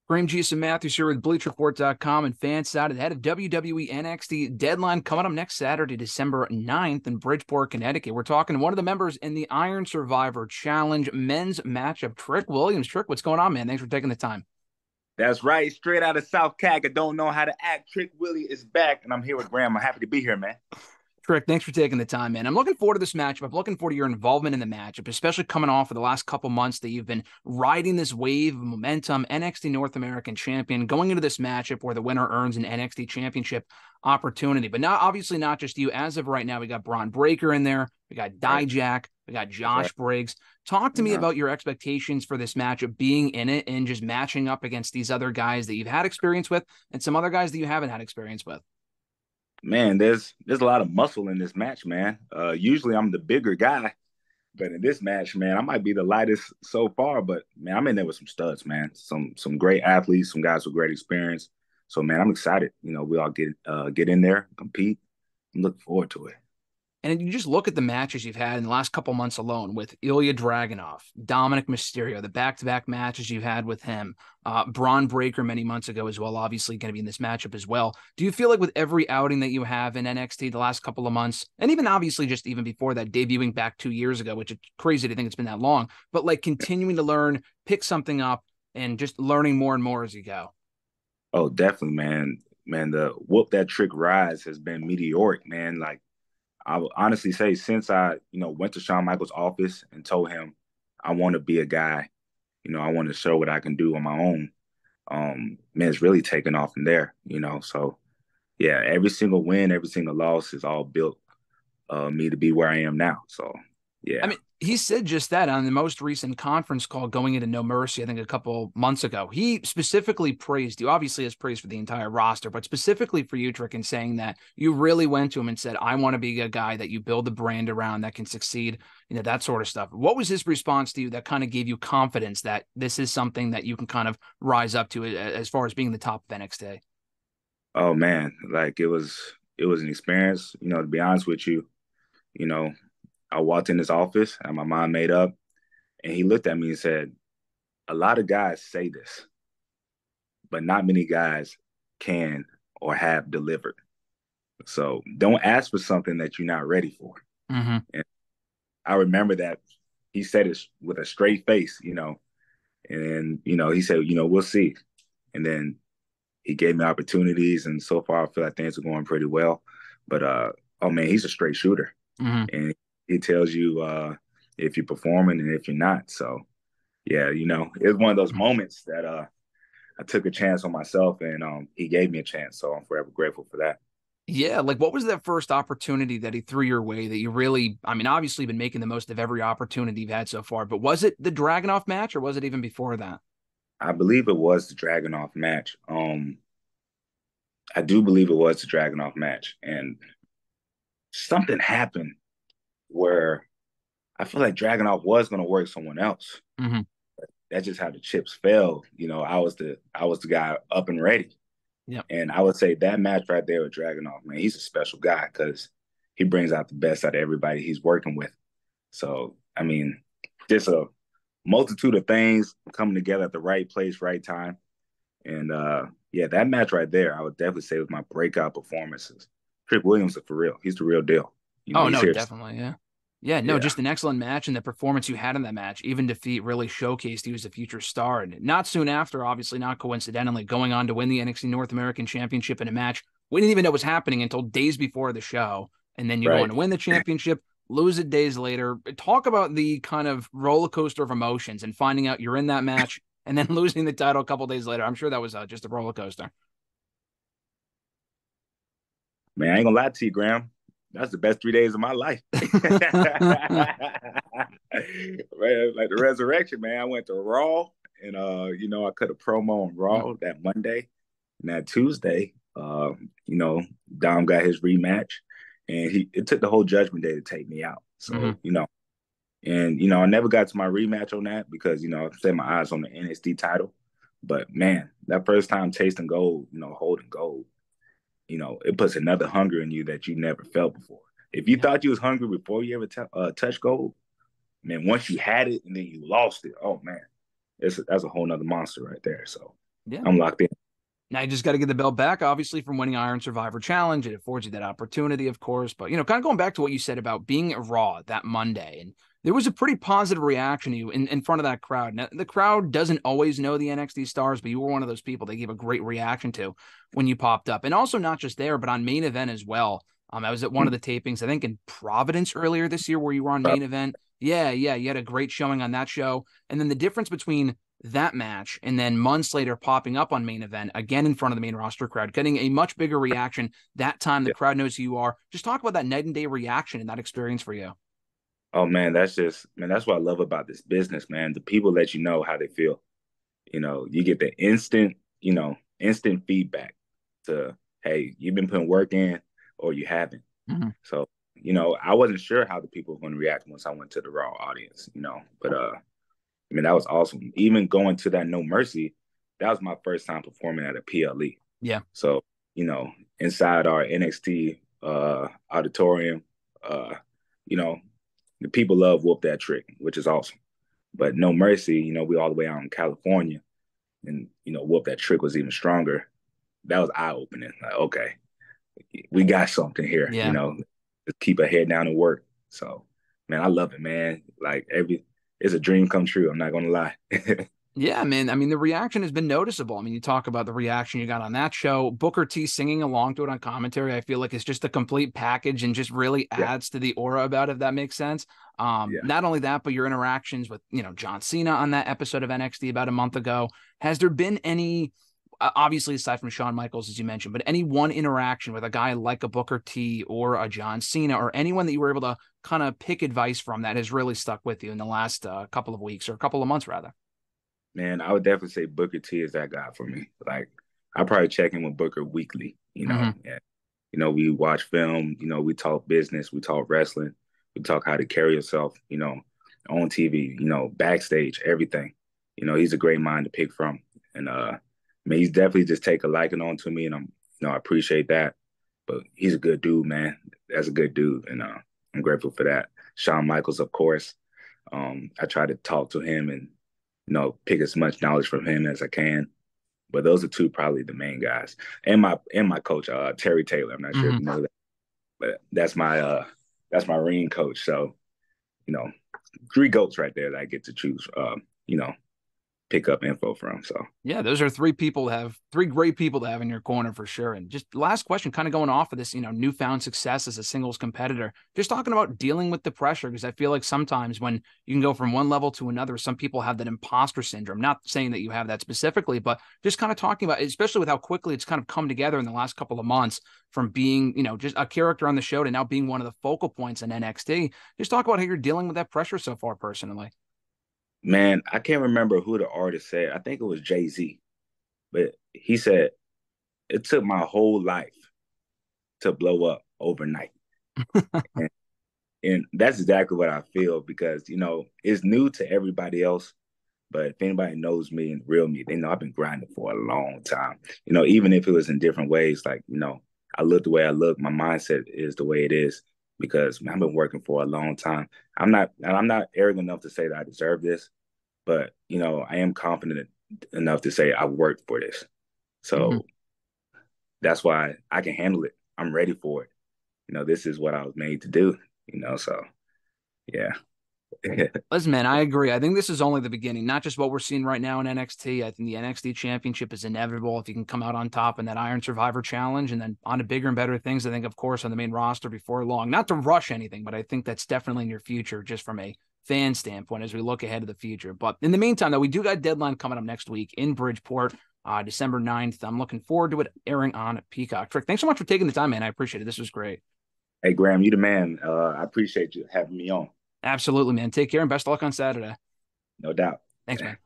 Graham Jason Matthews here with BleacherReport.com and FanSided, ahead of WWE NXT Deadline coming up next Saturday, December 9th in Bridgeport, Connecticut. We're talking to one of the members in the Iron Survivor Challenge men's matchup, Trick Williams. Trick, what's going on, man? Thanks for taking the time. That's right. Straight out of South Cac. I don't know how to act. Trick Willie is back, and I'm here with Graham. I'm happy to be here, man. Trick, thanks for taking the time, man. I'm looking forward to this matchup. I'm looking forward to your involvement in the matchup, especially coming off of the last couple months that you've been riding this wave of momentum, NXT North American Champion, going into this matchup where the winner earns an NXT Championship opportunity. But not obviously not just you. As of right now, we got Braun Breaker in there. We got Dijak. We got Josh Briggs. Talk to me about your expectations for this matchup, being in it and just matching up against these other guys that you've had experience with and some other guys that you haven't had experience with. Man, there's a lot of muscle in this match, man. Usually I'm the bigger guy, but in this match, man, I might be the lightest so far. But man, I'm in there with some studs, man. Some great athletes, some guys with great experience. So man, I'm excited. We all get in there, compete. I'm looking forward to it. And you just look at the matches you've had in the last couple months alone with Ilja Dragunov, Dominic Mysterio, the back-to-back matches you've had with him, Braun Breaker many months ago as well, obviously going to be in this matchup as well. Do you feel like with every outing that you have in NXT the last couple of months, and even obviously just even before that, debuting back 2 years ago, which is crazy to think it's been that long, but like continuing to learn, pick something up, and just learning more and more as you go? Oh, definitely, man. Man, the whoop that Trick rise has been meteoric, man. Like, I would honestly say since I, went to Shawn Michaels' office and told him I want to be a guy, I want to show what I can do on my own. Man, it's really taken off from there. So yeah, every single win, every single loss is all built me to be where I am now. So I yeah. mean, he said just that on the most recent conference call going into No Mercy, I think a couple months ago. He specifically praised you, obviously as praise for the entire roster, but specifically for you, Trick, in saying that you really went to him and said, I want to be a guy that you build the brand around that can succeed, that sort of stuff. What was his response to you that kind of gave you confidence that this is something that you can kind of rise up to as far as being the top of NXT? Oh man, like it was an experience, to be honest with you. You know, I walked in his office, and my mind made up, and he looked at me and said, a lot of guys say this, but not many guys can or have delivered. So don't ask for something that you're not ready for. Mm-hmm. And I remember that he said it with a straight face. And, he said, we'll see. And then he gave me opportunities. And so far, I feel like things are going pretty well. But, oh, man, he's a straight shooter. Mm-hmm. And he tells you if you're performing and if you're not. So, yeah, it's one of those moments that I took a chance on myself, and he gave me a chance. So I'm forever grateful for that. Yeah, like what was that first opportunity that he threw your way that you really, I mean, obviously been making the most of every opportunity you've had so far, but was it the Dragunov match or was it even before that? I believe it was the Dragunov match. I do believe it was the Dragunov match, and something happened where I feel like Dragunov was going to work someone else. Mm-hmm. That's just how the chips fell. I was the guy up and ready, Yeah. and I would say that match right there with Dragunov, man, he's a special guy because he brings out the best out of everybody he's working with. So I mean, just a multitude of things coming together at the right place, right time. And yeah, that match right there, I would definitely say was my breakout performances. Trick Williams is for real. He's the real deal. Oh, He's no, here. definitely. Yeah. Yeah, no, Yeah. just an excellent match, and the performance you had in that match, even defeat, really showcased you as a future star. And not soon after, obviously not coincidentally, going on to win the NXT North American Championship in a match we didn't even know was happening until days before the show. And then you go on Right. to win the championship, lose it days later. Talk about the kind of roller coaster of emotions and finding out you're in that match and then losing the title a couple days later. I'm sure that was just a roller coaster. Man, I ain't gonna lie to you, Graham. That's the best 3 days of my life. Man, like the resurrection, man. I went to Raw, and I cut a promo on Raw that Monday. And that Tuesday, Dom got his rematch, and it took the whole Judgment Day to take me out. Mm-hmm. And I never got to my rematch on that because I set my eyes on the NXT title. But man, that first time tasting gold, holding gold, it puts another hunger in you that you never felt before. If you thought you was hungry before you ever touched gold, man, once you had it and then you lost it, oh man, that's a whole nother monster right there. So Yeah. I'm locked in. Now you just got to get the belt back, obviously, from winning Iron Survivor Challenge. It affords you that opportunity, of course. But, kind of going back to what you said about being at Raw that Monday, and there was a pretty positive reaction to you in front of that crowd. Now, the crowd doesn't always know the NXT stars, but you were one of those people they gave a great reaction to when you popped up. And also not just there, but on Main Event as well. I was at one of the tapings, I think in Providence earlier this year, where you were on Main Event. Yeah, you had a great showing on that show. And then the difference between that match and then months later popping up on Main Event again in front of the main roster crowd, getting a much bigger reaction that time. The crowd knows who you are. Just talk about that night and day reaction and that experience for you. Oh man, that's what I love about this business, man. The people let you know how they feel. You get the instant feedback to, hey, you've been putting work in or you haven't. Mm-hmm. So, I wasn't sure how the people were going to react once I went to the Raw audience, but that was awesome. Even going to that No Mercy, that was my first time performing at a PLE. Yeah. So, inside our NXT auditorium, the people love Whoop That Trick, which is awesome. But No Mercy, we all the way out in California, and Whoop That Trick was even stronger. That was eye opening. Like, okay, we got something here. Yeah. Just keep a head down and work. So, man, I love it, man. Like it's a dream come true. I'm not gonna lie. Yeah, man. The reaction has been noticeable. You talk about the reaction you got on that show. Booker T singing along to it on commentary, I feel like it's just a complete package and just really adds to the aura about it, if that makes sense. Not only that, but your interactions with, John Cena on that episode of NXT about a month ago. Has there been any, obviously aside from Shawn Michaels, as you mentioned, but any one interaction with a guy like a Booker T or a John Cena or anyone that you were able to kind of pick advice from that has really stuck with you in the last couple of weeks or a couple of months, rather? Man, I would definitely say Booker T is that guy for me. Like, I probably check in with Booker weekly, Mm-hmm. And, we watch film, we talk business, we talk wrestling, we talk how to carry yourself, on TV, backstage, everything. He's a great mind to pick from. And, he's definitely just take a liking on to me, and I appreciate that. But he's a good dude, man. That's a good dude, and I'm grateful for that. Shawn Michaels, of course. I try to talk to him and pick as much knowledge from him as I can. But those are two probably the main guys. And my coach, Terry Taylor. I'm not sure if you know that, but that's my ring coach. So, three goats right there that I get to choose. Pick up info from. So yeah, those are three great people to have in your corner for sure. And just last question, kind of going off of this, newfound success as a singles competitor, just talking about dealing with the pressure, because I feel like sometimes when you can go from one level to another, some people have that imposter syndrome. Not saying that you have that specifically, but just kind of talking about, especially with how quickly it's kind of come together in the last couple of months from being, just a character on the show to now being one of the focal points in NXT. Just talk about how you're dealing with that pressure so far personally. Man, I can't remember who the artist said. I think it was Jay-Z, but he said it took my whole life to blow up overnight. and that's exactly what I feel, because, it's new to everybody else. But if anybody knows me and real me, they know I've been grinding for a long time. Even if it was in different ways, like, I look the way I look, my mindset is the way it is, because man, I've been working for a long time. I'm not arrogant enough to say that I deserve this, but I am confident enough to say I worked for this. So that's why I can handle it. I'm ready for it. This is what I was made to do, so yeah. Listen, man, I agree. I think this is only the beginning, not just what we're seeing right now in NXT. I think the NXT championship is inevitable if you can come out on top in that Iron Survivor challenge and then on to bigger and better things. I think, of course, on the main roster before long, not to rush anything, but I think that's definitely in your future just from a fan standpoint as we look ahead to the future. But in the meantime, though, we do got a deadline coming up next week in Bridgeport, December 9th. I'm looking forward to it airing on Peacock. Trick, thanks so much for taking the time, man. I appreciate it. This was great. Hey, Graham, you the man. I appreciate you having me on. Absolutely, man. Take care and best of luck on Saturday. No doubt. Thanks, man.